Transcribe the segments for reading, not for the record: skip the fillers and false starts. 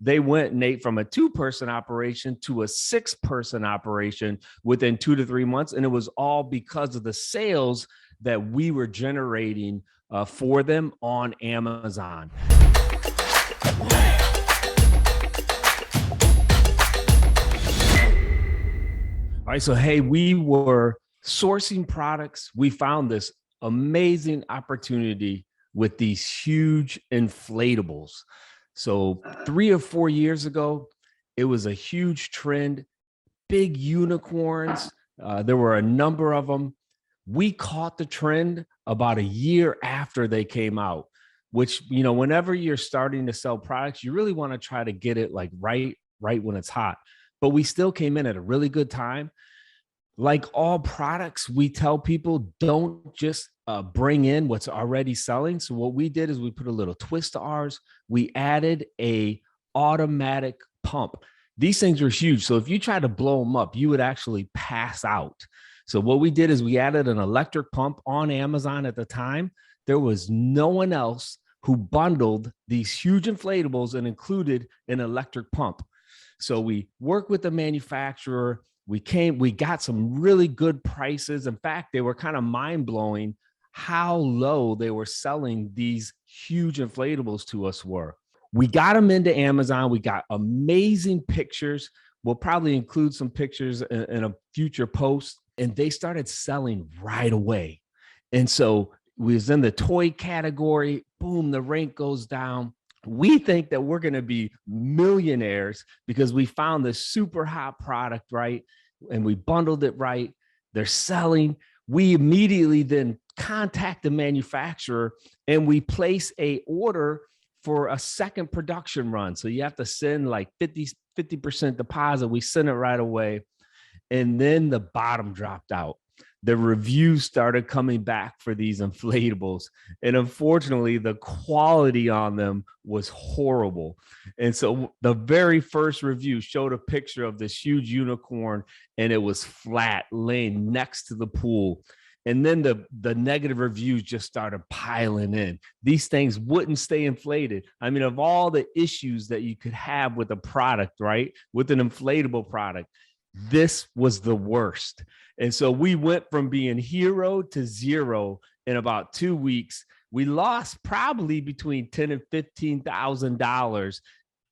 They went, Nate, from a 2-person operation to a 6-person operation within 2 to 3 months. And it was all because of the sales that we were generating for them on Amazon. All right, so hey, we were sourcing products. We found this amazing opportunity with these huge inflatables. So 3 or 4 years ago, it was a huge trend, big unicorns. There were a number of them. We caught the trend about a year after they came out, which, you know, whenever you're starting to sell products, you really want to try to get it like right when it's hot. But we still came in at a really good time. Like all products, we tell people don't just bring in what's already selling. So what we did is we put a little twist to ours. We added a automatic pump. These things are huge. So if you try to blow them up, you would actually pass out. So what we did is we added an electric pump on Amazon at the time. There was no one else who bundled these huge inflatables and included an electric pump. So we worked with the manufacturer. We got some really good prices. In fact, they were kind of mind-blowing how low they were selling these huge inflatables to us were. We got them into Amazon. We got amazing pictures. We'll probably include some pictures in a future post. And they started selling right away. And so we was in the toy category. Boom, the rank goes down. We think that we're going to be millionaires because we found this super hot product, right? And we bundled it right. They're selling. We immediately then contact the manufacturer and we place a order for a second production run. So you have to send like 50% deposit. We sent it right away. And then the bottom dropped out. The reviews started coming back for these inflatables. And unfortunately, the quality on them was horrible. And so the very first review showed a picture of this huge unicorn, and it was flat, laying next to the pool. And then the negative reviews just started piling in. These things wouldn't stay inflated. I mean, of all the issues that you could have with a product, right, with an inflatable product, this was the worst. And so we went from being hero to zero in about 2 weeks. We lost probably between $10,000 and $15,000.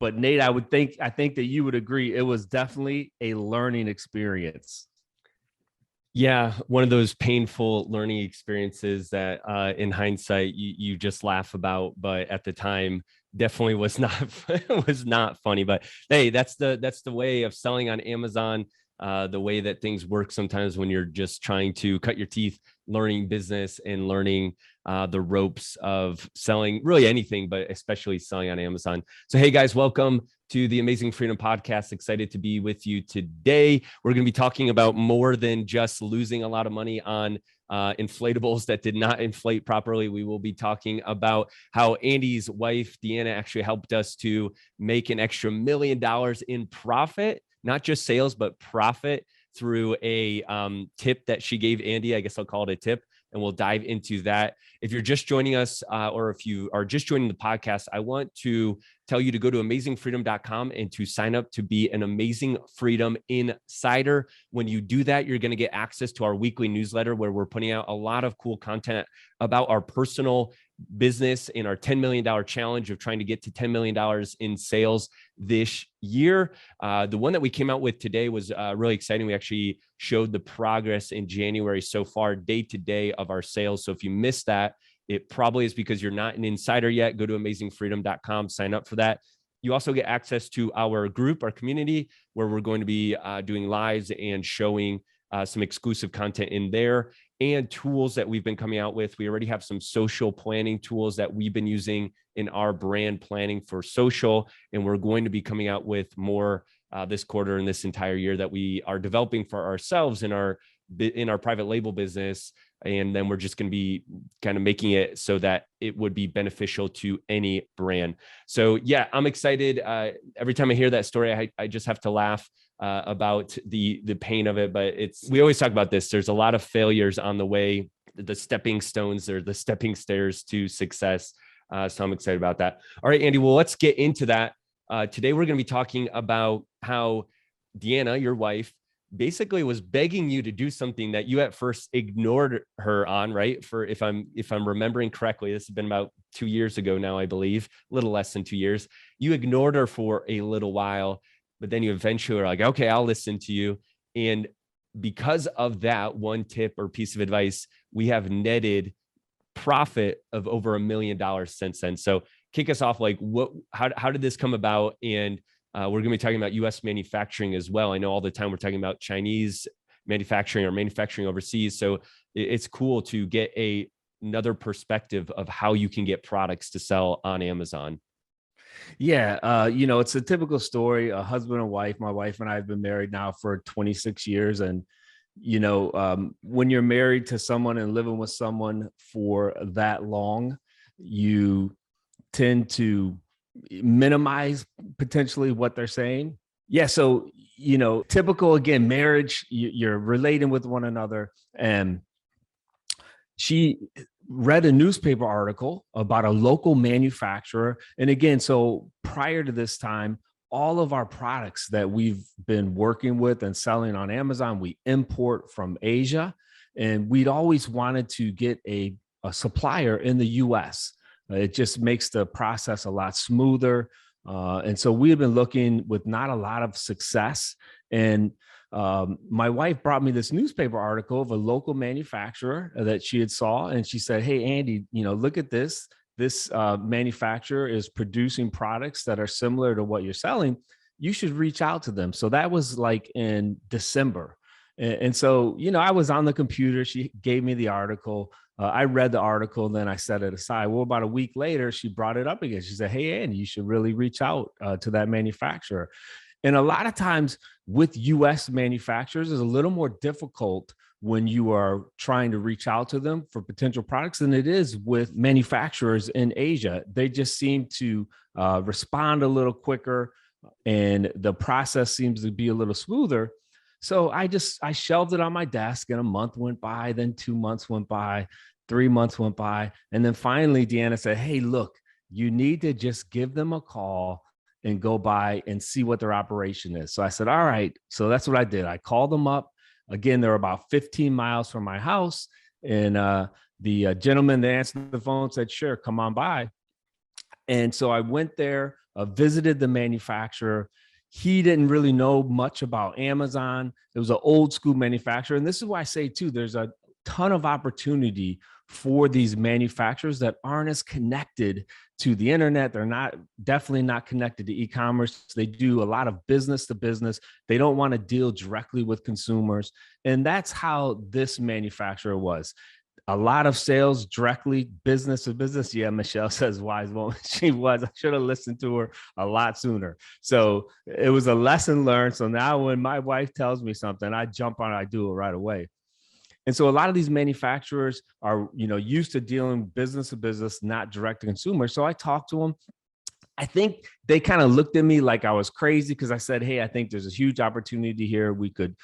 But Nate, I think that you would agree it was definitely a learning experience. Yeah, one of those painful learning experiences that in hindsight you just laugh about, but at the time definitely was not funny. But hey, that's the way of selling on Amazon. The way that things work sometimes when you're just trying to cut your teeth, learning business and learning the ropes of selling really anything, but especially selling on Amazon. So, hey guys, welcome to the Amazing Freedom Podcast. Excited to be with you today. We're going to be talking about more than just losing a lot of money on inflatables that did not inflate properly. We will be talking about how Andy's wife, Deanna, actually helped us to make an extra $1 million in profit, not just sales, but profit through a tip that she gave Andy. I guess I'll call it a tip. And we'll dive into that. If you're just joining us or if you are just joining the podcast, I want to tell you to go to amazingfreedom.com and to sign up to be an Amazing Freedom Insider. When you do that, you're going to get access to our weekly newsletter where we're putting out a lot of cool content about our personal business in our $10 million challenge of trying to get to $10 million in sales this year. The one that we came out with today was really exciting. We actually showed the progress in January so far, day to day of our sales. So if you missed that, it probably is because you're not an insider yet. Go to amazingfreedom.com, sign up for that. You also get access to our group, our community, where we're going to be doing lives and showing some exclusive content in there and tools that we've been coming out with. We already have some social planning tools that we've been using in our brand planning for social, and we're going to be coming out with more this quarter and this entire year that we are developing for ourselves in our private label business. And then we're just going to be kind of making it so that it would be beneficial to any brand. So yeah, I'm excited. Every time I hear that story, I just have to laugh about the pain of it. But we always talk about this. There's a lot of failures on the way, the stepping stones or the stepping stairs to success. So I'm excited about that. All right, Andy, well, let's get into that. Today, we're going to be talking about how Deanna, your wife, basically was begging you to do something that you at first ignored her on, right? For if I'm remembering correctly, this has been about 2 years ago now, I believe, a little less than 2 years. You ignored her for a little while, but then you eventually were like, okay, I'll listen to you. And because of that one tip or piece of advice, we have netted profit of over $1 million since then. So kick us off, like how did this come about? And we're going to be talking about U.S. manufacturing as well. I know all the time we're talking about Chinese manufacturing or manufacturing overseas. So it's cool to get another perspective of how you can get products to sell on Amazon. Yeah, it's a typical story, a husband and wife. My wife and I have been married now for 26 years. And, when you're married to someone and living with someone for that long, you tend to minimize potentially what they're saying. Yeah. So, typical, again, marriage, you're relating with one another. And she read a newspaper article about a local manufacturer. And again, so prior to this time, all of our products that we've been working with and selling on Amazon, we import from Asia. And we'd always wanted to get a supplier in the US. It just makes the process a lot smoother. And so we have been looking with not a lot of success. And my wife brought me this newspaper article of a local manufacturer that she had saw. And she said, hey, Andy, look at this. This manufacturer is producing products that are similar to what you're selling. You should reach out to them. So that was like in December. And so, I was on the computer. She gave me the article. I read the article, then I set it aside. Well, about a week later, she brought it up again. She said, hey, Andy, you should really reach out to that manufacturer. And a lot of times with US manufacturers, is a little more difficult when you are trying to reach out to them for potential products than it is with manufacturers in Asia. They just seem to respond a little quicker, and the process seems to be a little smoother. So I shelved it on my desk, and a month went by, then 2 months went by, 3 months went by. And then finally, Deanna said, hey, look, you need to just give them a call and go by and see what their operation is. So I said, all right. So that's what I did. I called them up. Again, they're about 15 miles from my house. And the gentleman that answered the phone said, sure, come on by. And so I went there, visited the manufacturer. He didn't really know much about Amazon. It was an old school manufacturer. And this is why I say, too, there's a ton of opportunity for these manufacturers that aren't as connected to the internet. They're definitely not connected to e-commerce. They do a lot of business to business. They don't want to deal directly with consumers. And that's how this manufacturer was. A lot of sales directly business to business. Yeah, Michelle says wise woman she was. I should have listened to her a lot sooner. So it was a lesson learned. So now when my wife tells me something, I jump on it, I do it right away. And so a lot of these manufacturers are, used to dealing business to business, not direct to consumer. So I talked to them. I think they kind of looked at me like I was crazy because I said, hey, I think there's a huge opportunity here. We could,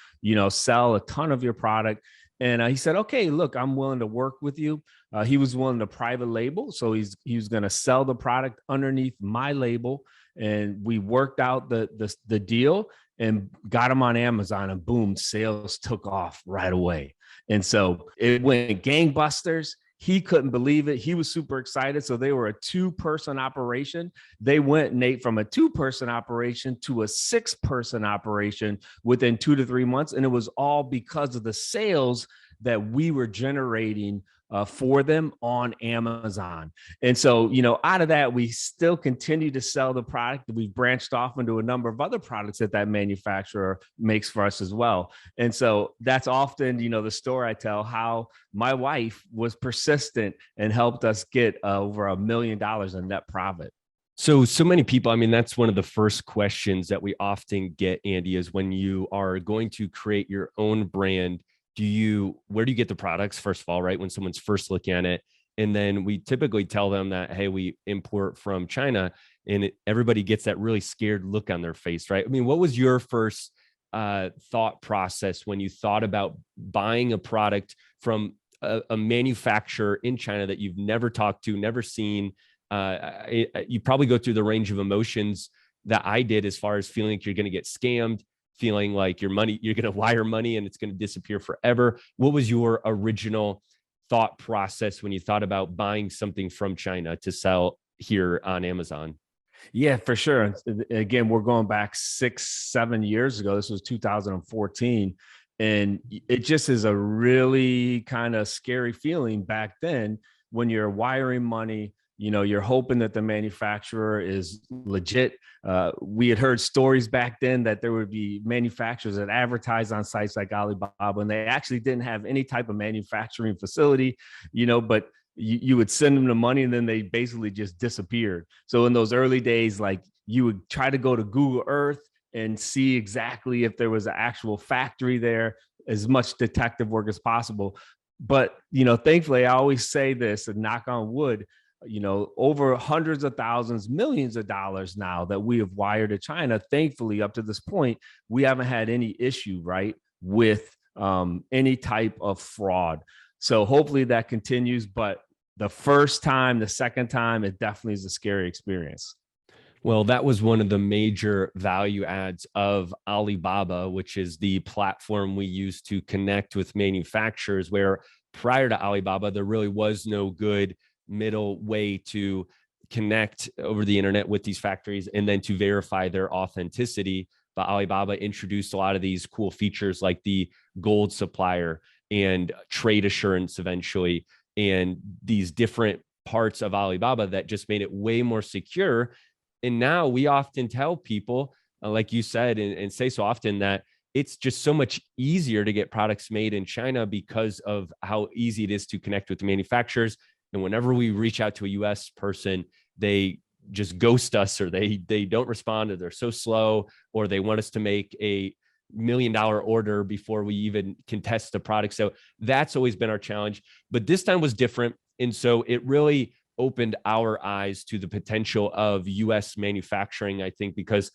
sell a ton of your product. And he said, okay, look, I'm willing to work with you. He was willing to private label. So he was going to sell the product underneath my label. And we worked out the deal and got him on Amazon, and boom, sales took off right away. And so it went gangbusters. He couldn't believe it. He was super excited. So they were a 2-person operation. They went, Nate, from a 2-person operation to a 6-person operation within 2 to 3 months. And it was all because of the sales that we were generating for them on Amazon. And so, out of that, we still continue to sell the product. We've branched off into a number of other products that manufacturer makes for us as well. And so that's often, the story I tell, how my wife was persistent and helped us get over $1 million in net profit. So many people, I mean, that's one of the first questions that we often get, Andy, is when you are going to create your own brand, where do you get the products, first of all, right? When someone's first looking at it. And then we typically tell them that, hey, we import from China, and everybody gets that really scared look on their face, right? I mean, what was your first thought process when you thought about buying a product from a manufacturer in China that you've never talked to, never seen? You probably go through the range of emotions that I did, as far as feeling like you're going to get scammed, feeling like you're going to wire money and it's going to disappear forever. What was your original thought process when you thought about buying something from China to sell here on Amazon? Yeah, for sure. Again, we're going back 6-7 years ago. This was 2014. And it just is a really kind of scary feeling back then when you're wiring money. You're hoping that the manufacturer is legit. We had heard stories back then that there would be manufacturers that advertise on sites like Alibaba, and they actually didn't have any type of manufacturing facility, but you would send them the money and then they basically just disappeared. So in those early days, like, you would try to go to Google Earth and see exactly if there was an actual factory there, as much detective work as possible. But, thankfully, I always say this, and knock on wood, over hundreds of thousands, millions of dollars now that we have wired to China. Thankfully, up to this point, we haven't had any issue, right, with any type of fraud. So hopefully that continues. But the first time, the second time, it definitely is a scary experience. Well, that was one of the major value adds of Alibaba, which is the platform we use to connect with manufacturers, where prior to Alibaba, there really was no good middle way to connect over the internet with these factories and then to verify their authenticity. But Alibaba introduced a lot of these cool features like the gold supplier and trade assurance eventually, and these different parts of Alibaba that just made it way more secure. And now we often tell people, like you said, and say so often, that it's just so much easier to get products made in China because of how easy it is to connect with the manufacturers. And whenever we reach out to a US person, they just ghost us, or they don't respond, or they're so slow, or they want us to make a $1 million order before we even can test the product. So that's always been our challenge. But this time was different. And so it really opened our eyes to the potential of US manufacturing, I think, because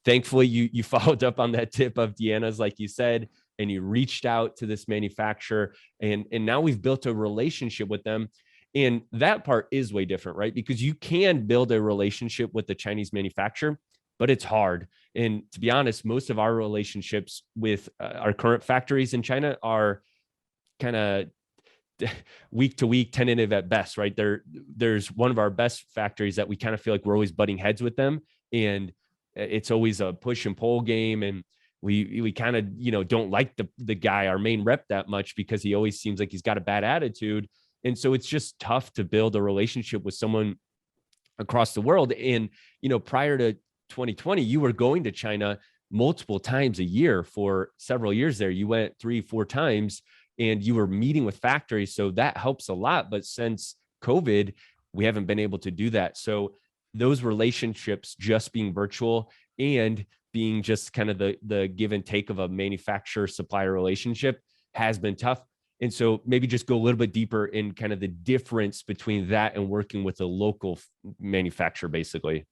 thankfully you followed up on that tip of Deanna's, like you said, and you reached out to this manufacturer, and now we've built a relationship with them. And that part is way different, right? Because you can build a relationship with the Chinese manufacturer, but it's hard. And to be honest, most of our relationships with our current factories in China are kind of week to week, tentative at best, right? There's one of our best factories that we kind of feel like we're always butting heads with them, and it's always a push and pull game. And we kind of, don't like the guy, our main rep, that much, because he always seems like he's got a bad attitude. And so it's just tough to build a relationship with someone across the world. And, prior to 2020, you were going to China multiple times a year for several years there. You went 3-4 times and you were meeting with factories. So that helps a lot. But since COVID, we haven't been able to do that. So those relationships just being virtual and being just kind of the give and take of a manufacturer supplier relationship has been tough. And so maybe just go a little bit deeper in kind of the difference between that and working with a local manufacturer, basically.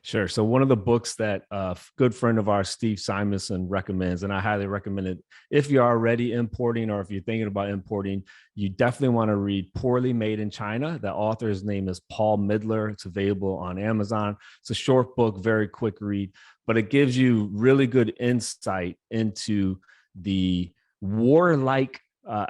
Sure. So one of the books that a good friend of ours, Steve Simonson, recommends, and I highly recommend it if you're already importing or if you're thinking about importing, you definitely want to read Poorly Made in China. The author's name is Paul Midler. It's available on Amazon. It's a short book, very quick read, but it gives you really good insight into the warlike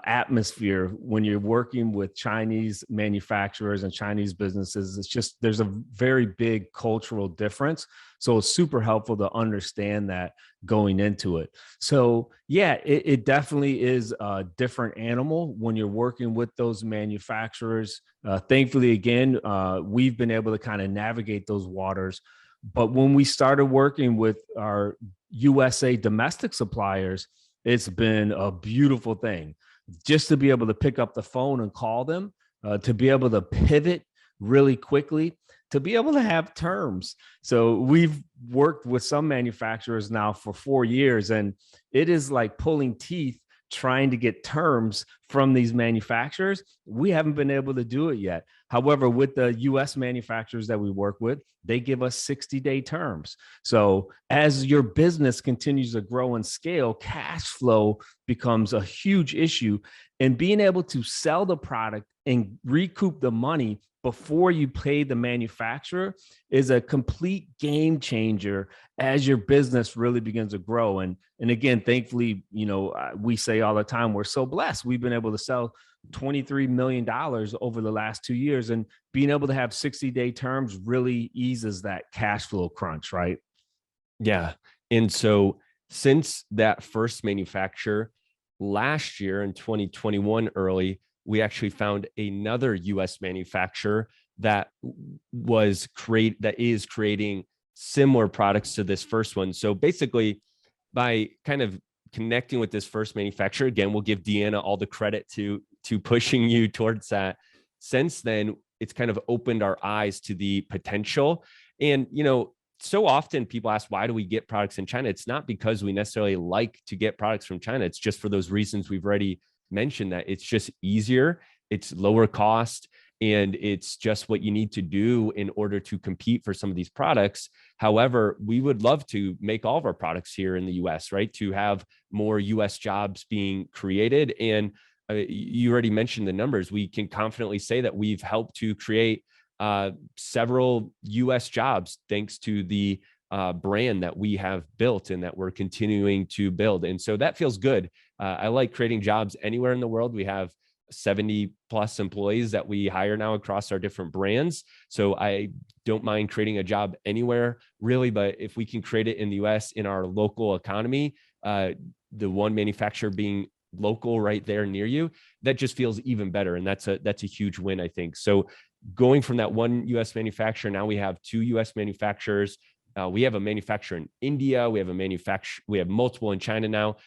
atmosphere when you're working with Chinese manufacturers and Chinese businesses. It's just, there's a very big cultural difference. So it's super helpful to understand that going into it. So yeah, it definitely is a different animal when you're working with those manufacturers. Thankfully, again, we've been able to kind of navigate those waters. But when we started working with our USA domestic suppliers, it's been a beautiful thing just to be able to pick up the phone and call them, to be able to pivot really quickly, to be able to have terms. So we've worked with some manufacturers now for 4 years, and it is like pulling teeth trying to get terms from these manufacturers. We haven't been able to do it yet. However, with the US manufacturers that we work with, they give us 60-day terms. So as your business continues to grow and scale, cash flow becomes a huge issue. And being able to sell the product and recoup the money before you pay the manufacturer is a complete game changer as your business really begins to grow. And again, thankfully, we say all the time, we're so blessed. We've been able to sell $23 million over the last 2 years, and being able to have 60-day terms really eases that cash flow crunch, right? Yeah. And so since that first manufacturer last year in 2021 early, we actually found another US manufacturer that is creating similar products to this first one. So basically, by kind of connecting with this first manufacturer, again, we'll give Deanna all the credit to pushing you towards that. Since then, it's kind of opened our eyes to the potential. And so often people ask, why do we get products in China? It's not because we necessarily like to get products from China. It's just for those reasons we've already mentioned, that it's just easier, it's lower cost, and it's just what you need to do in order to compete for some of these products. However, we would love to make all of our products here in the US, right? To have more US jobs being created. And you already mentioned the numbers. We can confidently say that we've helped to create several US jobs thanks to the brand that we have built and that we're continuing to build. And so that feels good. I like creating jobs anywhere in the world. We have 70 plus employees that we hire now across our different brands. So I don't mind creating a job anywhere really, but if we can create it in the US in our local economy, the one manufacturer being local right there near you, that just feels even better. And that's a huge win, I think. So going from that one US manufacturer, now we have 2 US manufacturers. We have a manufacturer in India. We have multiple in China now.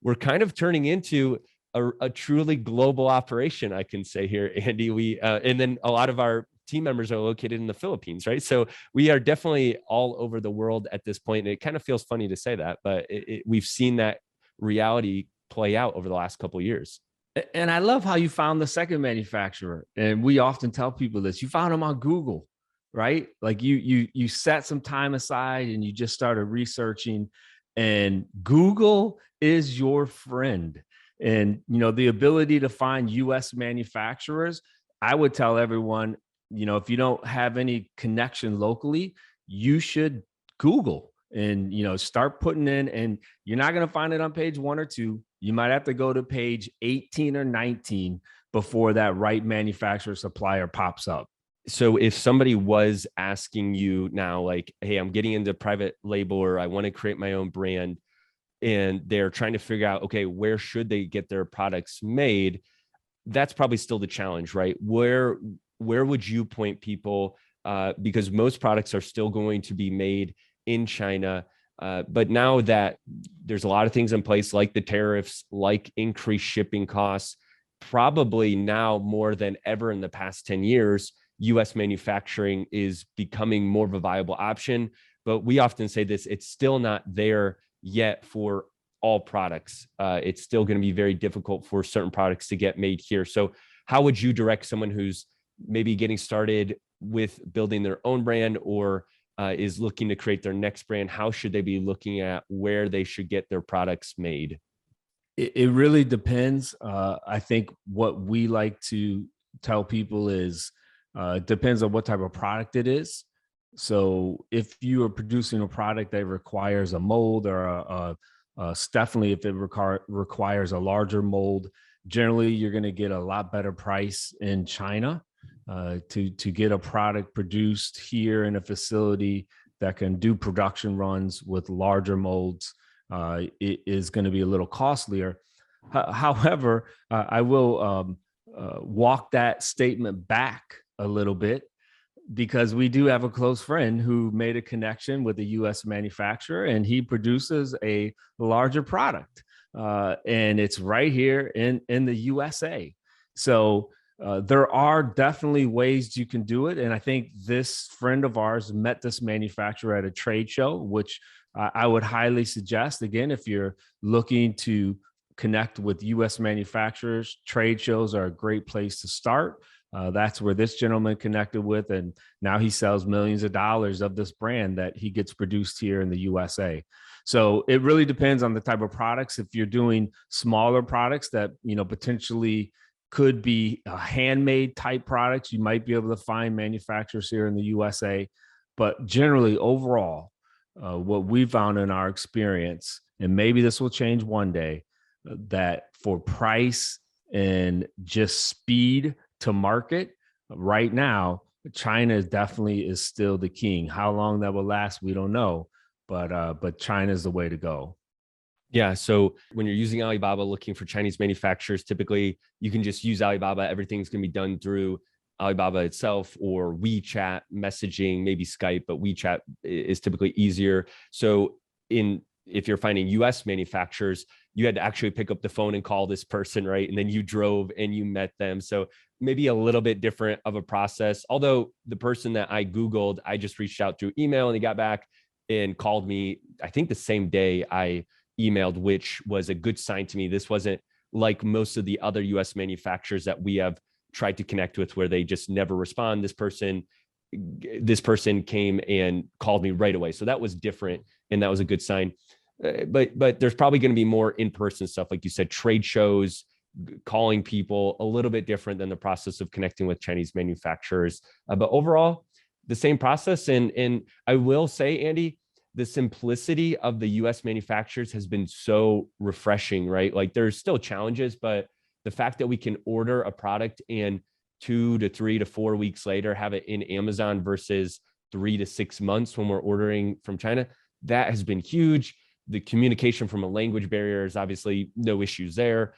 We're kind of turning into a truly global operation, I can say here, Andy. And then a lot of our team members are located in the Philippines, right? So we are definitely all over the world at this point. And it kind of feels funny to say that, but we've seen that reality play out over the last couple of years. And I love how you found the second manufacturer. And we often tell people this: you found them on Google, right? Like you set some time aside and you just started researching, and Google is your friend. And the ability to find US manufacturers, I would tell everyone, if you don't have any connection locally, you should Google and start putting in, and you're not going to find it on page 1 or 2. You might have to go to page 18 or 19 before that right manufacturer supplier pops up. So if somebody was asking you now, like, hey, I'm getting into private label, or I want to create my own brand, and they're trying to figure out, okay, where should they get their products made? That's probably still the challenge, right? Where would you point people? Because most products are still going to be made in China. But now that there's a lot of things in place, like the tariffs, like increased shipping costs, probably now more than ever in the past 10 years, US manufacturing is becoming more of a viable option. But we often say this, it's still not there yet for all products. It's still going to be very difficult for certain products to get made here. So how would you direct someone who's maybe getting started with building their own brand, or is looking to create their next brand? How should they be looking at where they should get their products made? It really depends. I think what we like to tell people is it depends on what type of product it is. So if you are producing a product that requires a mold, or definitely if it requires a larger mold, generally you're going to get a lot better price in China. To get a product produced here in a facility that can do production runs with larger molds, it is going to be a little costlier. However, I will walk that statement back a little bit, because we do have a close friend who made a connection with a US manufacturer, and he produces a larger product, and it's right here in the USA. So there are definitely ways you can do it. And I think this friend of ours met this manufacturer at a trade show, which I would highly suggest. Again, if you're looking to connect with US manufacturers, trade shows are a great place to start. That's where this gentleman connected with, and now he sells millions of dollars of this brand that he gets produced here in the USA. So it really depends on the type of products. If you're doing smaller products that potentially could be handmade type products. You might be able to find manufacturers here in the USA, but generally overall, what we found in our experience, and maybe this will change one day, that for price and just speed to market right now, China is definitely is still the king. How long that will last, we don't know, but China is the way to go. Yeah. So when you're using Alibaba looking for Chinese manufacturers, typically you can just use Alibaba. Everything's going to be done through Alibaba itself or WeChat messaging, maybe Skype, but WeChat is typically easier. So if you're finding US manufacturers, you had to actually pick up the phone and call this person, right? And then you drove and you met them. So maybe a little bit different of a process. Although the person that I Googled, I just reached out through email and he got back and called me, I think the same day I emailed, which was a good sign to me. This wasn't like most of the other US manufacturers that we have tried to connect with where they just never respond. This person came and called me right away. So that was different. And that was a good sign. But there's probably going to be more in-person stuff. Like you said, trade shows, calling people, a little bit different than the process of connecting with Chinese manufacturers. But overall, the same process. And I will say, Andy, the simplicity of the US manufacturers has been so refreshing, right? Like there's still challenges, but the fact that we can order a product and 2 to 3 to 4 weeks later have it in Amazon versus 3 to 6 months when we're ordering from China, that has been huge. The communication from a language barrier is obviously no issues there.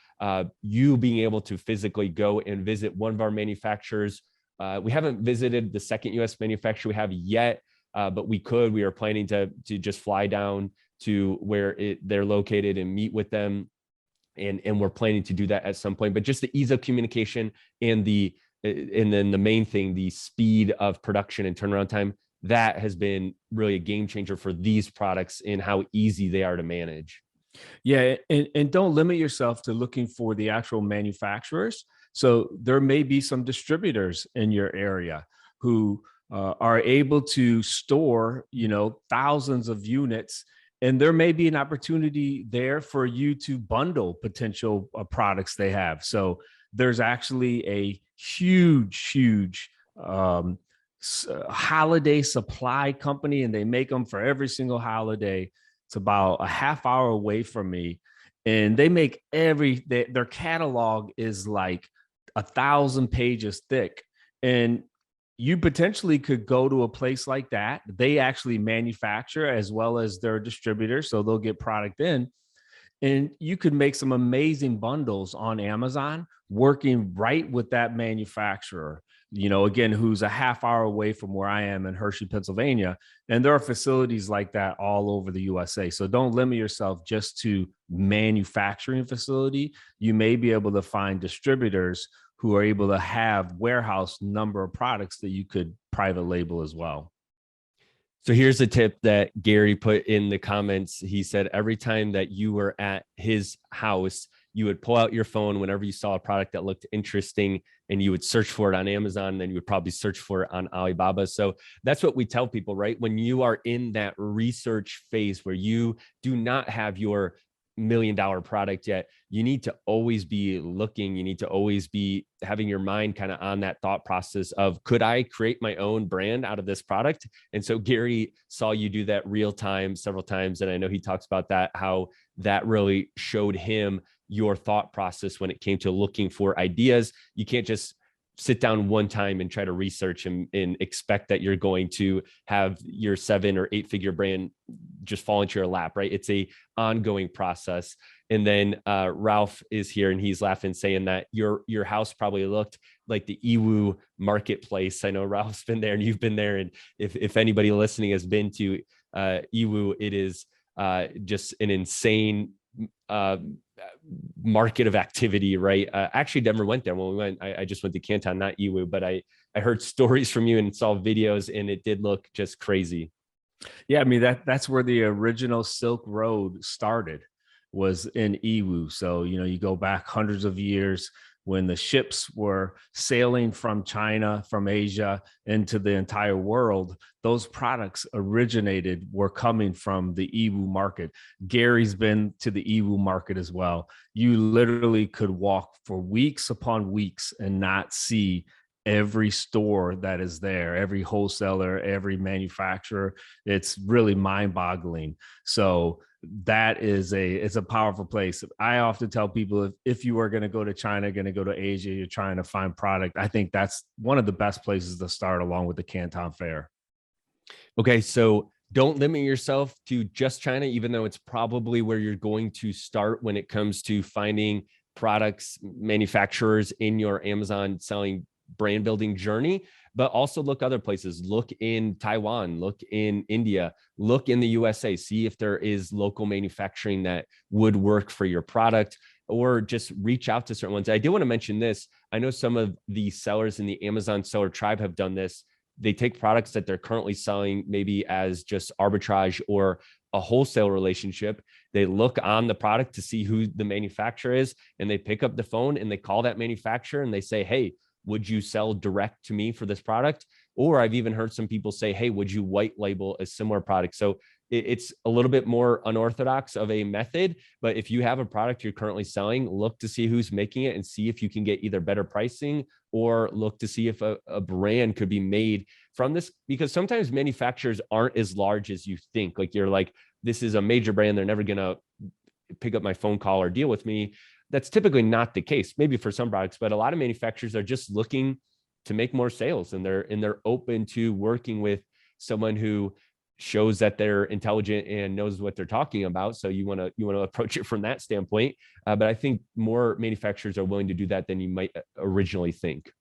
You being able to physically go and visit one of our manufacturers. We haven't visited the second US manufacturer we have yet. But we are planning to just fly down to where they're located and meet with them. And we're planning to do that at some point, but just the ease of communication and then the main thing, the speed of production and turnaround time, that has been really a game changer for these products and how easy they are to manage. Yeah. And don't limit yourself to looking for the actual manufacturers. So there may be some distributors in your area who are able to store, thousands of units, and there may be an opportunity there for you to bundle potential products they have. So there's actually a huge holiday supply company, and they make them for every single holiday. It's about a half hour away from me, and they make their catalog is like 1,000 pages thick, and you potentially could go to a place like that. They actually manufacture as well as their distributor, so they'll get product in, and you could make some amazing bundles on Amazon working right with that manufacturer, again, who's a half hour away from where I am in Hershey, Pennsylvania. And there are facilities like that all over the USA. So don't limit yourself just to manufacturing facility. You may be able to find distributors who are able to have warehouse number of products that you could private label as well. So here's a tip that Gary put in the comments. He said, every time that you were at his house, you would pull out your phone whenever you saw a product that looked interesting and you would search for it on Amazon, and then you would probably search for it on Alibaba. So that's what we tell people, right? When you are in that research phase where you do not have your $1 million product yet, you need to always be looking. You need to always be having your mind kind of on that thought process of, could I create my own brand out of this product? And so Gary saw you do that real time several times. And I know he talks about that, how that really showed him your thought process when it came to looking for ideas. You can't just sit down one time and try to research and expect that you're going to have your 7 or 8 figure brand just fall into your lap, right? It's a ongoing process. And then Ralph is here and he's laughing, saying that your house probably looked like the Iwu marketplace. I know Ralph's been there and you've been there. And if anybody listening has been to Iwu, it is just an insane market of activity, right? Actually never went there when we went. I just went to Canton, not Iwu, but I heard stories from you and saw videos, and it did look just crazy. Yeah, I mean, that's where the original Silk Road started, was in Iwu. So, you go back hundreds of years. when the ships were sailing from China, from Asia into the entire world, those products were coming from the EWU market. Gary's been to the EWU market as well. You literally could walk for weeks upon weeks and not see every store that is there, every wholesaler, every manufacturer. It's really mind-boggling. So that is it's a powerful place. I often tell people, if you are going to go to China, going to go to Asia, you're trying to find product, I think that's one of the best places to start, along with the Canton Fair. Okay, so don't limit yourself to just China, even though it's probably where you're going to start when it comes to finding products, manufacturers in your Amazon selling brand building journey. But also look other places. Look in Taiwan, look in India, look in the USA, see if there is local manufacturing that would work for your product, or just reach out to certain ones. I do want to mention this. I know some of the sellers in the Amazon seller tribe have done this. They take products that they're currently selling maybe as just arbitrage or a wholesale relationship. They look on the product to see who the manufacturer is, and they pick up the phone and they call that manufacturer and they say, hey, would you sell direct to me for this product? Or I've even heard some people say, hey, would you white label a similar product? So it's a little bit more unorthodox of a method, but if you have a product you're currently selling, look to see who's making it and see if you can get either better pricing, or look to see if a brand could be made from this, because sometimes manufacturers aren't as large as you think. Like you're like, this is a major brand, they're never going to pick up my phone call or deal with me. That's typically not the case, maybe for some products, but a lot of manufacturers are just looking to make more sales, and they're open to working with someone who shows that they're intelligent and knows what they're talking about. So you want to approach it from that standpoint. But I think more manufacturers are willing to do that than you might originally think.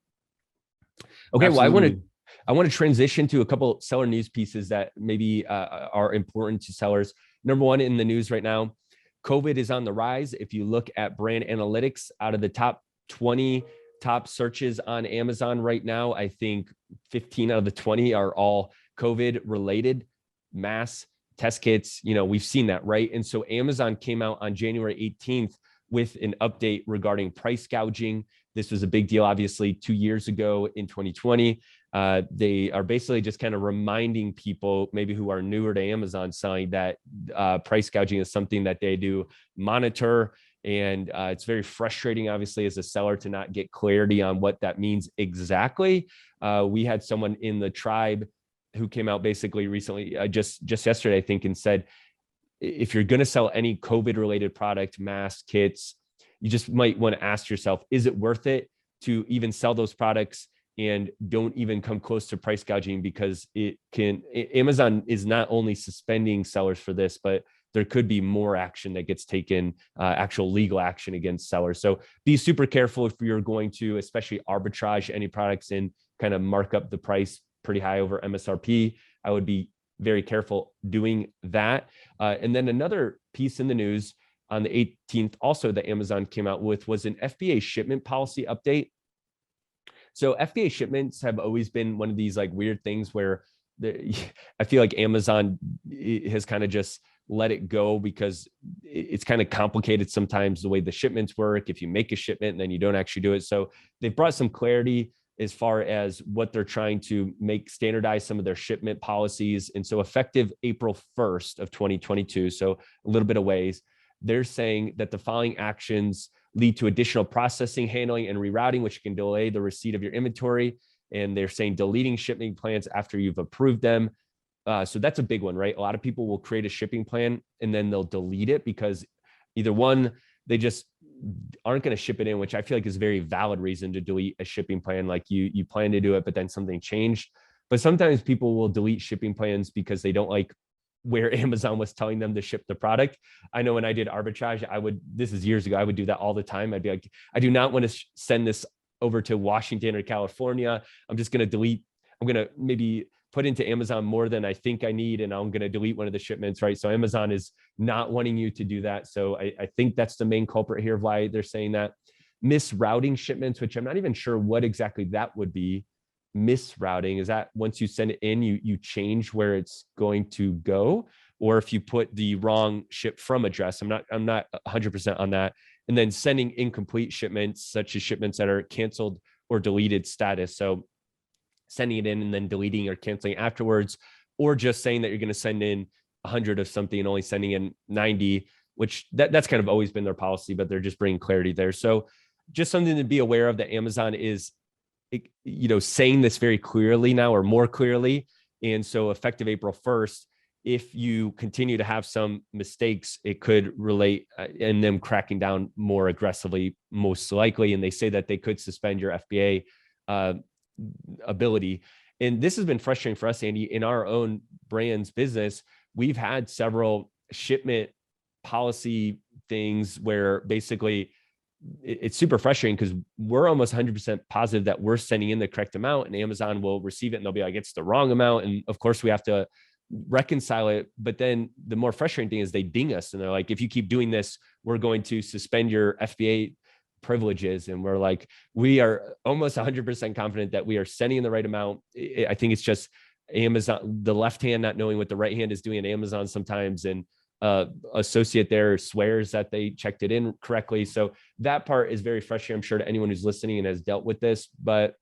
Okay, Absolutely. well, I want to transition to a couple seller news pieces that maybe are important to sellers. Number one in the news right now, COVID is on the rise. If you look at brand analytics, out of the top 20 top searches on Amazon right now, I think 15 out of the 20 are all COVID related, mass test kits. We've seen that, right? And so Amazon came out on January 18th with an update regarding price gouging. This was a big deal, obviously, 2 years ago in 2020. They are basically just kind of reminding people maybe who are newer to Amazon selling that price gouging is something that they do monitor. And it's very frustrating, obviously, as a seller to not get clarity on what that means exactly. We had someone in the tribe who came out basically recently, just yesterday, I think, and said, if you're going to sell any COVID related product, masks, kits, you just might want to ask yourself, is it worth it to even sell those products? And don't even come close to price gouging, because Amazon is not only suspending sellers for this, but there could be more action that gets taken, actual legal action against sellers. So be super careful if you're going to, especially arbitrage any products and kind of mark up the price pretty high over MSRP. I would be very careful doing that. And then another piece in the news on the 18th, also that Amazon came out with, was an FBA shipment policy update. So FBA shipments have always been one of these like weird things where I feel like Amazon has kind of just let it go, because it's kind of complicated sometimes the way the shipments work. If you make a shipment and then you don't actually do it. So they've brought some clarity as far as what they're trying to standardize some of their shipment policies. And so effective April 1st of 2022, so a little bit of ways, they're saying that the following actions lead to additional processing, handling, and rerouting, which can delay the receipt of your inventory. And they're saying deleting shipping plans after you've approved them. So that's a big one, right? A lot of people will create a shipping plan and then they'll delete it because either one, they just aren't going to ship it in, which I feel like is a very valid reason to delete a shipping plan. Like you plan to do it, but then something changed. But sometimes people will delete shipping plans because they don't like where Amazon was telling them to ship the product. I know when I did arbitrage, this is years ago, I would do that all the time. I'd be like, I do not want to send this over to Washington or California. I'm just going to delete, I'm going to maybe put into Amazon more than I think I need, and I'm going to delete one of the shipments, right? So Amazon is not wanting you to do that. So I think that's the main culprit here of why they're saying that. Misrouting shipments, which I'm not even sure what exactly that would be. Misrouting, is that once you send it in, you change where it's going to go, or if you put the wrong ship from address? I'm not 100% on that. and then sending incomplete shipments, such as shipments that are canceled or deleted status. So sending it in and then deleting or canceling afterwards, or just saying that you're going to send in 100 of something and only sending in 90, which that's kind of always been their policy, but they're just bringing clarity there. So just something to be aware of, that Amazon is, saying this very clearly now, or more clearly. And so effective April 1st, if you continue to have some mistakes, it could relate in them cracking down more aggressively, most likely. And they say that they could suspend your FBA ability. And this has been frustrating for us, Andy, in our own brand's business. We've had several shipment policy things where basically it's super frustrating, because we're almost 100% positive that we're sending in the correct amount, and Amazon will receive it and they'll be like, it's the wrong amount. And of course we have to reconcile it. But then the more frustrating thing is they ding us and they're like, if you keep doing this, we're going to suspend your FBA privileges. And we're like, we are almost 100% confident that we are sending in the right amount. I think it's just Amazon, the left hand not knowing what the right hand is doing at Amazon sometimes. And associate there swears that they checked it in correctly. So that part is very frustrating, I'm sure, to anyone who's listening and has dealt with this, but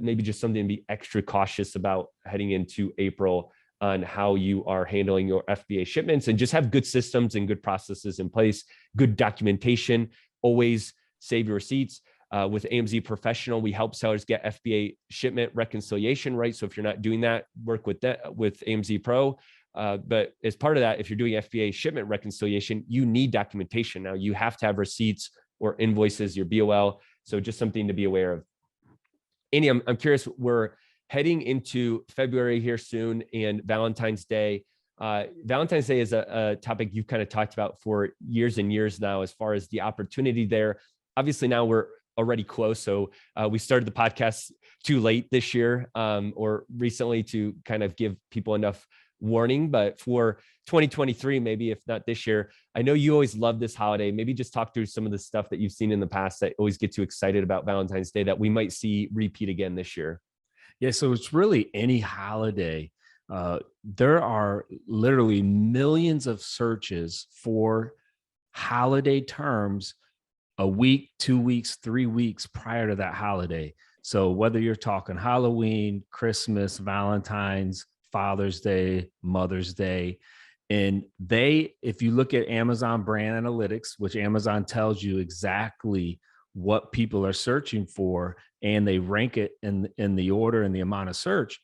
maybe just something to be extra cautious about heading into April on how you are handling your FBA shipments, and just have good systems and good processes in place, good documentation. Always save your receipts. With AMZProfessional, we help sellers get FBA shipment reconciliation right. So if you're not doing that, work with AMZ Pro. But as part of that, if you're doing FBA shipment reconciliation, you need documentation. Now you have to have receipts or invoices, your BOL. So just something to be aware of. Andy, I'm curious, we're heading into February here soon, and Valentine's Day. Valentine's Day is a topic you've kind of talked about for years and years now, as far as the opportunity there. Obviously now we're already close. So we started the podcast too late this year, or recently, to kind of give people enough warning. But for 2023, maybe if not this year, I know you always love this holiday. Maybe just talk through some of the stuff that you've seen in the past that always gets you excited about Valentine's Day that we might see repeat again this year. Yeah, so it's really any holiday. There are literally millions of searches for holiday terms a week, 2 weeks, 3 weeks prior to that holiday. So whether you're talking Halloween, Christmas, Valentine's, Father's Day, Mother's Day, and if you look at Amazon brand analytics, which Amazon tells you exactly what people are searching for, and they rank it in the order and the amount of search.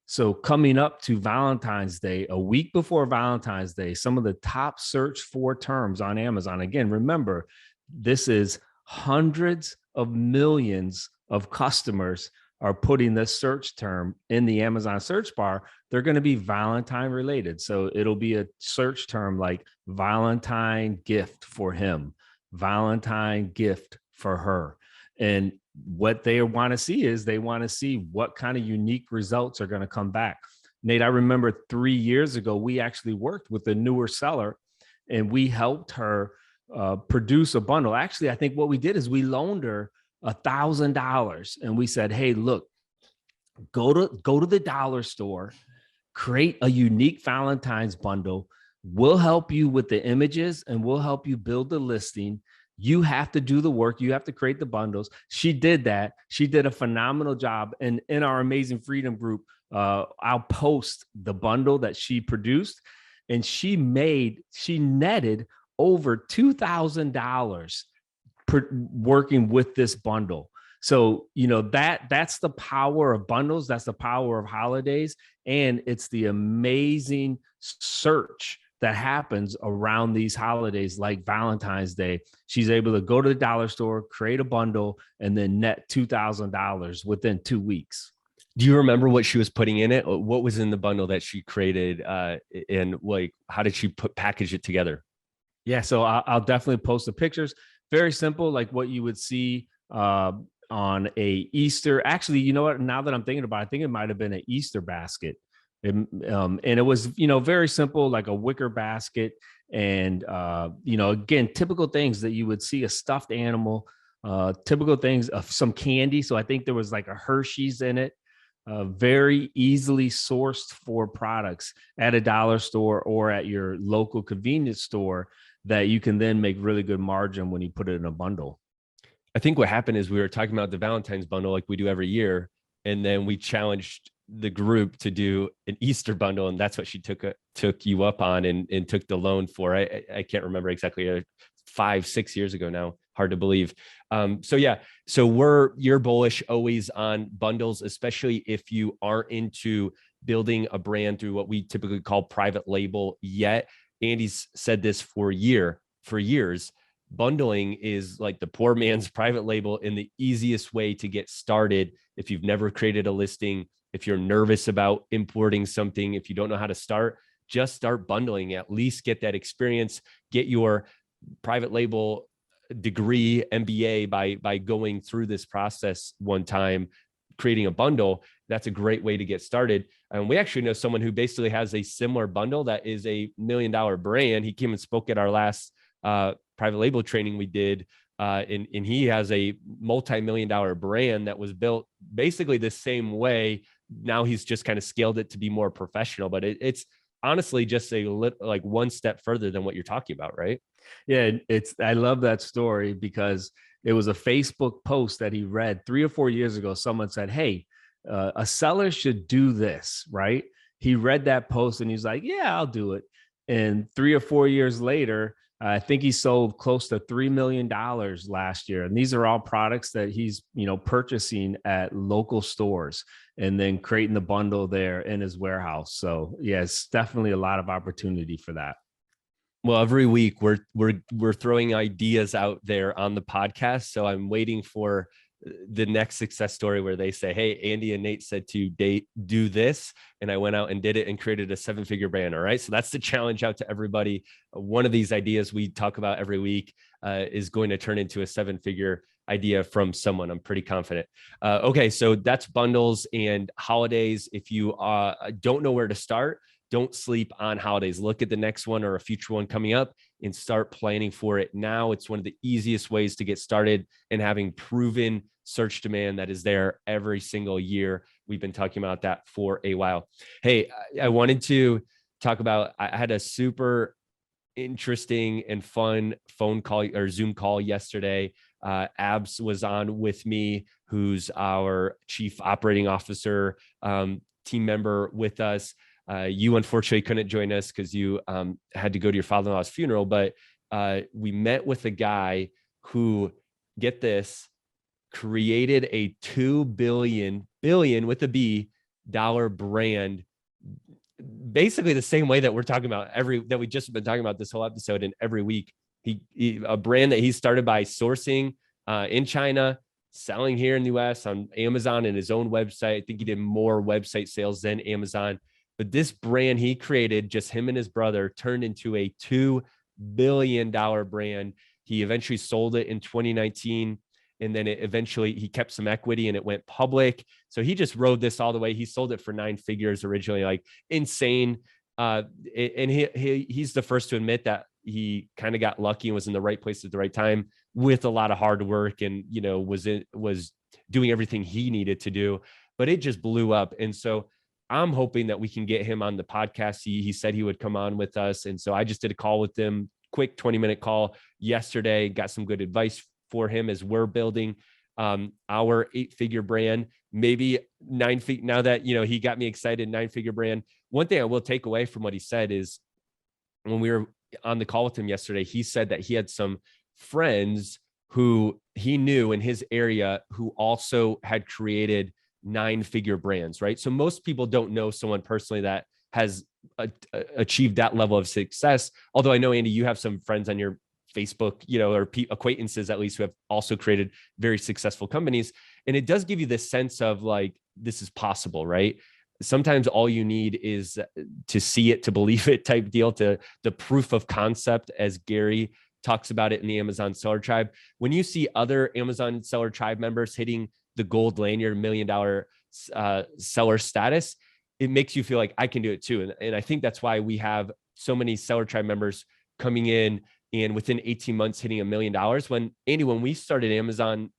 So coming up to Valentine's Day, a week before Valentine's Day, some of the top search for terms on Amazon. Again, remember, this is hundreds of millions of customers are putting this search term in the Amazon search bar. They're going to be Valentine related. So it'll be a search term like Valentine gift for him, Valentine gift for her. And what they want to see is they want to see what kind of unique results are going to come back. Nate, I remember 3 years ago, we actually worked with a newer seller and we helped her produce a bundle. Actually, I think what we did is we loaned her $1,000 and we said, hey, look, go to the dollar store, create a unique Valentine's bundle. We'll help you with the images and we'll help you build the listing. You have to do the work. You have to create the bundles. She did that. She did a phenomenal job. And in our Amazing Freedom group, I'll post the bundle that she produced, and she netted over $2,000 working with this bundle. So, that's the power of bundles. That's the power of holidays. And it's the amazing search that happens around these holidays like Valentine's Day. She's able to go to the dollar store, create a bundle, and then net $2,000 within 2 weeks. Do you remember what she was putting in it? What was in the bundle that she created? And like, how did she package it together? Yeah, so I'll definitely post the pictures. Very simple, like what you would see on a Easter. Actually, you know what? Now that I'm thinking about it, I think it might have been an Easter basket. And it was, very simple, like a wicker basket. And, again, typical things that you would see: a stuffed animal, typical things of some candy. So I think there was like a Hershey's in it. very easily sourced for products at a dollar store or at your local convenience store that you can then make really good margin when you put it in a bundle. I think what happened is we were talking about the Valentine's bundle like we do every year. And then we challenged the group to do an Easter bundle. And that's what she took you up on and took the loan for. I can't remember exactly, 5-6 years ago now. Hard to believe. So you're bullish always on bundles, especially if you aren't into building a brand through what we typically call private label yet. Andy's said this for years. Bundling is like the poor man's private label and the easiest way to get started. If you've never created a listing, if you're nervous about importing something, if you don't know how to start, just start bundling. At least get that experience, get your private label degree, MBA by going through this process one time, creating a bundle. That's a great way to get started. And we actually know someone who basically has a similar bundle that is a $1 million brand. He came and spoke at our last private label training we did. And he has a multi-million-dollar brand that was built basically the same way. Now he's just kind of scaled it to be more professional, but it's honestly just like one step further than what you're talking about, right? Yeah, I love that story because it was a Facebook post that he read 3 or 4 years ago. Someone said, "Hey, a seller should do this," right? He read that post and he's like, "Yeah, I'll do it." And 3 or 4 years later, I think he sold close to $3 million last year. And these are all products that he's, purchasing at local stores and then creating the bundle there in his warehouse. So yeah, it's definitely a lot of opportunity for that. Well, every week we're throwing ideas out there on the podcast. So I'm waiting for the next success story where they say, "Hey, Andy and Nate said to do this, and I went out and did it and created a 7-figure brand." All right. So that's the challenge out to everybody. One of these ideas we talk about every week is going to turn into a 7-figure idea from someone. I'm pretty confident. Okay. So that's bundles and holidays. If you don't know where to start, don't sleep on holidays. Look at the next one or a future one coming up and start planning for it now. It's one of the easiest ways to get started and having proven search demand that is there every single year. We've been talking about that for a while. Hey, I wanted to talk about, I had a super interesting and fun phone call or Zoom call yesterday. Abs was on with me, who's our chief operating officer, team member with us. You unfortunately couldn't join us because you had to go to your father-in-law's funeral, but we met with a guy who, get this, created a $2 billion with a B dollar brand, basically the same way that we're talking about that we just been talking about this whole episode. And every week, he a brand that he started by sourcing in China, selling here in the US on Amazon and his own website. I think he did more website sales than Amazon. But this brand he created, just him and his brother, turned into a $2 billion brand. He eventually sold it in 2019. And then he kept some equity and it went public. So he just rode this all the way. He sold it for 9 figures originally, like insane. And he's the first to admit that he kind of got lucky and was in the right place at the right time with a lot of hard work and, was doing everything he needed to do, but it just blew up. And so I'm hoping that we can get him on the podcast. He said he would come on with us. And so I just did a call with him, quick 20-minute call yesterday, got some good advice for him as we're building our 8-figure brand, maybe 9 feet. Now that, he got me excited, 9-figure brand. One thing I will take away from what he said is when we were on the call with him yesterday, he said that he had some friends who he knew in his area who also had created 9-figure brands, right? So most people don't know someone personally that has achieved that level of success. Although I know, Andy, you have some friends on your Facebook, or acquaintances at least, who have also created very successful companies. And it does give you this sense of like, this is possible, right? Sometimes all you need is to see it, to believe it type deal, to the proof of concept, as Gary talks about it in the Amazon Seller Tribe. When you see other Amazon Seller Tribe members hitting the gold lanyard, $1 million seller status, it makes you feel like I can do it too. And I think that's why we have so many Seller Tribe members coming in and within 18 months hitting $1 million. When we started Amazon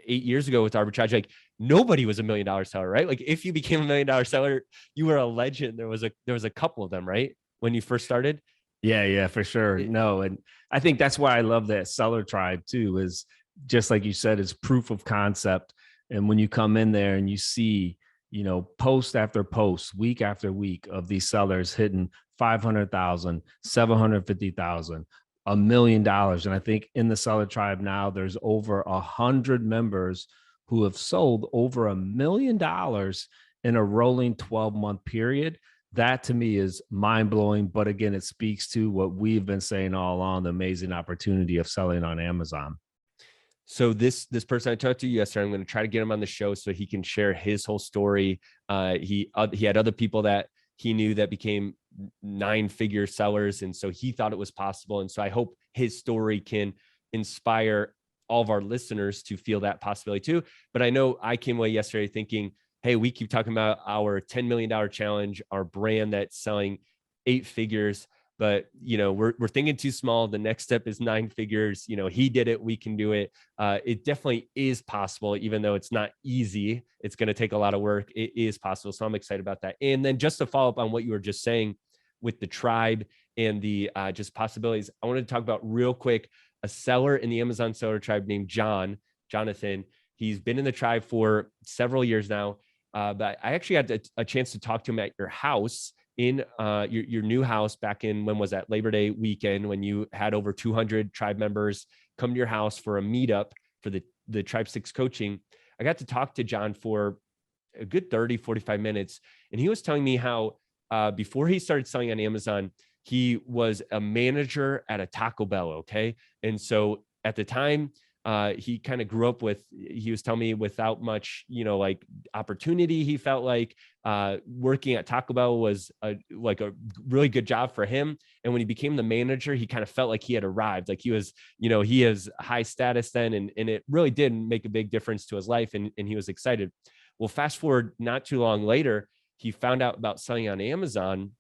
8 years ago with arbitrage, like nobody was $1 million seller, right? Like if you became $1 million seller, you were a legend. There was a couple of them, right? When you first started. Yeah, for sure. No, and I think that's why I love that seller tribe too, is just like you said, it's proof of concept. And when you come in there and you see, post after post, week after week of these sellers hitting 500,000, 750,000, $1 million. And I think in the seller tribe now, there's over 100 members who have sold over $1 million in a rolling 12-month period. That to me is mind blowing. But again, it speaks to what we've been saying all along, the amazing opportunity of selling on Amazon. So this person I talked to yesterday, I'm going to try to get him on the show so he can share his whole story. He had other people that he knew that became 9-figure sellers, and so he thought it was possible. And so I hope his story can inspire all of our listeners to feel that possibility too. But I know I came away yesterday thinking, hey, we keep talking about our $10 million challenge, our brand that's selling 8 figures. But, we're thinking too small. The next step is 9 figures. He did it. We can do it. It definitely is possible, even though it's not easy. It's going to take a lot of work. It is possible. So I'm excited about that. And then just to follow up on what you were just saying with the tribe and the just possibilities, I wanted to talk about real quick, a seller in the Amazon seller tribe named Jonathan. He's been in the tribe for several years now. But I actually had a chance to talk to him at your house in your new house back in, when was that, Labor Day weekend, when you had over 200 tribe members come to your house for a meetup for the Tribe 6 coaching. I got to talk to John for a good 30-45 minutes. And he was telling me how before he started selling on Amazon, he was a manager at a Taco Bell. Okay. And so at the time, he kind of grew up he was telling me, without much, like opportunity. He felt like working at Taco Bell was a really good job for him. And when he became the manager, he kind of felt like he had arrived, like he was, he has high status then. And it really did make a big difference to his life. And he was excited. Well, fast forward not too long later, he found out about selling on Amazon,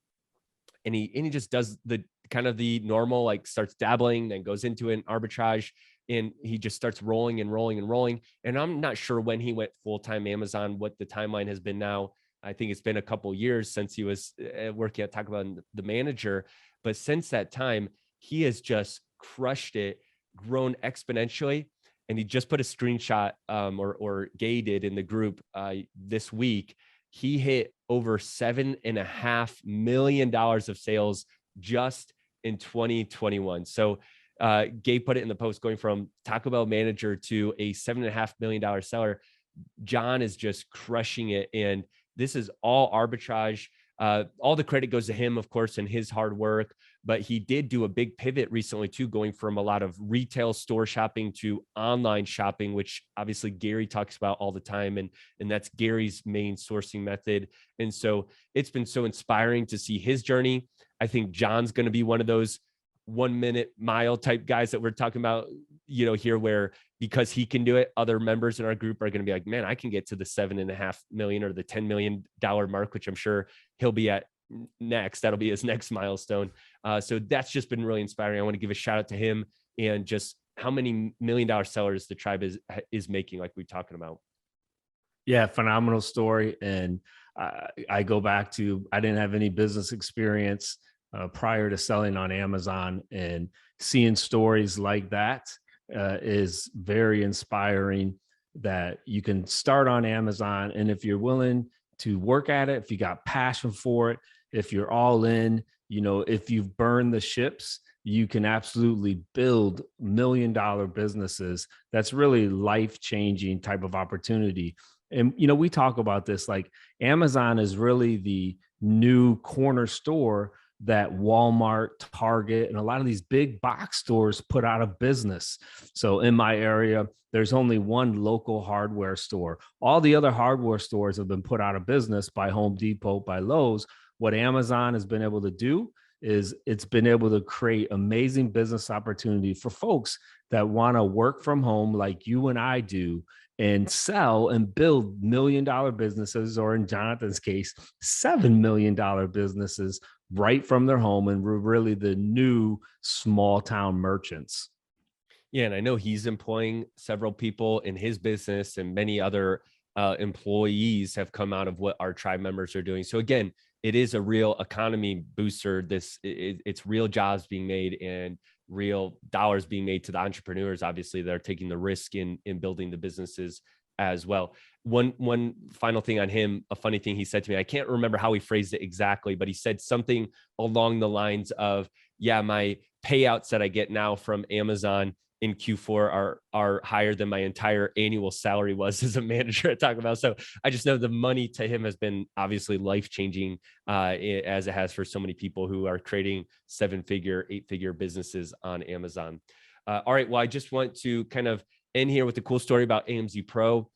and he just does the kind of the normal, like starts dabbling, then goes into an arbitrage, and he just starts rolling and rolling and rolling. And I'm not sure when he went full-time Amazon, what the timeline has been now. I think it's been a couple of years since he was working at Taco Bell, the manager. But since that time, he has just crushed it, grown exponentially. And he just put a screenshot or Gay did in the group this week. He hit over $7.5 million of sales just in 2021. So Gay put it in the post, going from Taco Bell manager to a $7.5 million seller. John is just crushing it. And this is all arbitrage. All the credit goes to him, of course, and his hard work. But he did do a big pivot recently too, going from a lot of retail store shopping to online shopping, which obviously Gary talks about all the time. And that's Gary's main sourcing method. And so it's been so inspiring to see his journey. I think John's going to be one of those 1 minute mile type guys that we're talking about, here, where because he can do it, other members in our group are going to be like, man, I can get to the $7.5 million or the $10 million mark, which I'm sure he'll be at next. That'll be his next milestone. So that's just been really inspiring. I want to give a shout out to him and just how many $1 million sellers the tribe is making, like we're talking about. Yeah, phenomenal story. And I go back to, I didn't have any business experience prior to selling on Amazon, and seeing stories like that is very inspiring, that you can start on Amazon. And if you're willing to work at it, if you got passion for it, if you're all in, if you've burned the ships, you can absolutely build $1 million businesses. That's really life-changing type of opportunity. And, we talk about this, like Amazon is really the new corner store that Walmart, Target, and a lot of these big box stores put out of business. So in my area, there's only one local hardware store. All the other hardware stores have been put out of business by Home Depot, by Lowe's. What Amazon has been able to do is it's been able to create amazing business opportunity for folks that want to work from home like you and I do, and sell and build $1 million businesses, or in Jonathan's case, $7 million businesses right from their home. And we're really the new small town merchants. Yeah. And I know he's employing several people in his business and many other employees have come out of what our tribe members are doing. So again, it is a real economy booster. It's real jobs being made and real dollars being made to the entrepreneurs. Obviously, they're taking the risk in building the businesses as well. One final thing on him, a funny thing he said to me, I can't remember how he phrased it exactly, but he said something along the lines of, yeah, my payouts that I get now from Amazon in Q4 are higher than my entire annual salary was as a manager at Taco Bell. So I just know the money to him has been obviously life-changing, as it has for so many people who are creating 7-figure, 8-figure businesses on Amazon. All right, well, I just want to kind of end here with a cool story about AMZ Pro.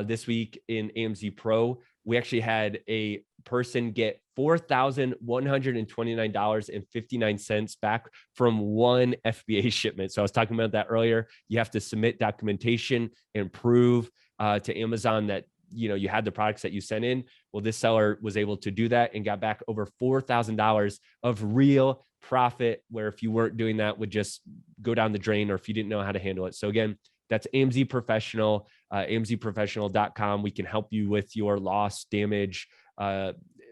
This week in AMZ Pro, we actually had a person get $4,129.59 back from one FBA shipment. So I was talking about that earlier. You have to submit documentation and prove to Amazon that you had the products that you sent in. Well, this seller was able to do that and got back over $4,000 of real profit, where if you weren't doing that, would just go down the drain, or if you didn't know how to handle it. So again, that's AMZ Professional, AMZProfessional.com. We can help you with your loss, damage,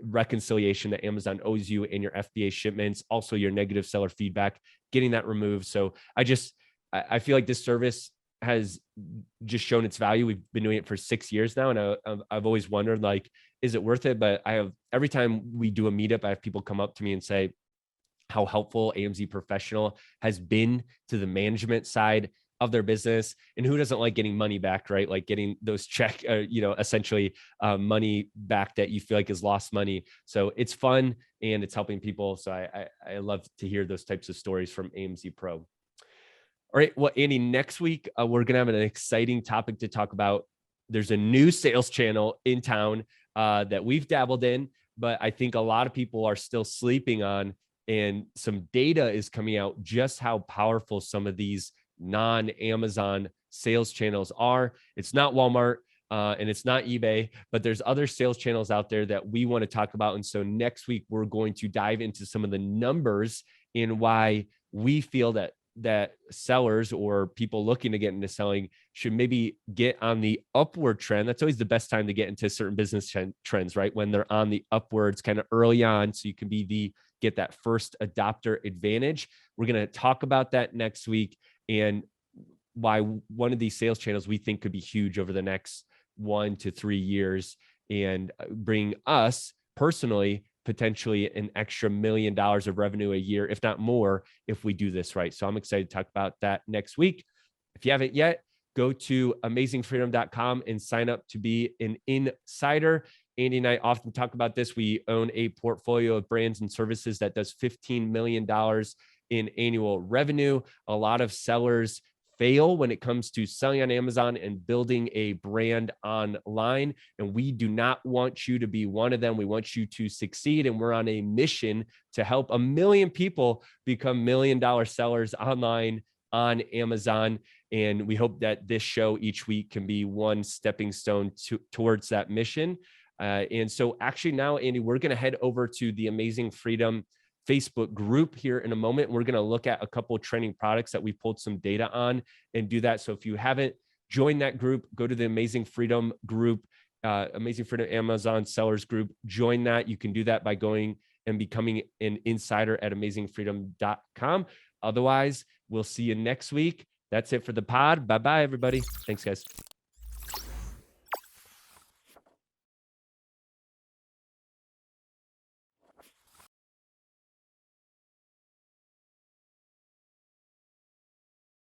reconciliation that Amazon owes you in your FBA shipments, also your negative seller feedback, getting that removed. So I feel like this service has just shown its value. We've been doing it for 6 years now, and I've always wondered, like, is it worth it? But every time we do a meetup, I have people come up to me and say how helpful AMZ Professional has been to the management side of their business. And who doesn't like getting money back, right? Like getting those essentially money back that you feel like is lost money. So it's fun and it's helping people. So I love to hear those types of stories from AMZ Pro. All right, well, Andy, next week, we're going to have an exciting topic to talk about. There's a new sales channel in town that we've dabbled in, but I think a lot of people are still sleeping on, and some data is coming out just how powerful some of these non-Amazon sales channels are. It's not Walmart and it's not eBay, but there's other sales channels out there that we want to talk about. And so next week, we're going to dive into some of the numbers and why we feel that sellers or people looking to get into selling should maybe get on the upward trend. That's always the best time to get into certain business trends, right? When they're on the upwards kind of early on, so you can get that first adopter advantage. We're going to talk about that next week, and why one of these sales channels we think could be huge over the next 1 to 3 years and bring us personally potentially an extra $1 million of revenue a year, if not more, if we do this right. So I'm excited to talk about that next week. If you haven't yet, go to amazingfreedom.com and sign up to be an insider. Andy and I often talk about this. We own a portfolio of brands and services that does $15 million in annual revenue. A lot of sellers fail when it comes to selling on Amazon and building a brand online. And we do not want you to be one of them. We want you to succeed. And we're on a mission to help 1 million people become $1 million sellers online on Amazon. And we hope that this show each week can be one stepping stone towards that mission. And so actually now, Andy, we're going to head over to the Amazing Freedom Facebook group here in a moment. We're going to look at a couple of trending products that we pulled some data on and do that. So if you haven't joined that group, go to the Amazing Freedom group, Amazing Freedom Amazon Sellers group. Join that. You can do that by going and becoming an insider at amazingfreedom.com. Otherwise, we'll see you next week. That's it for the pod. Bye-bye, everybody. Thanks, guys.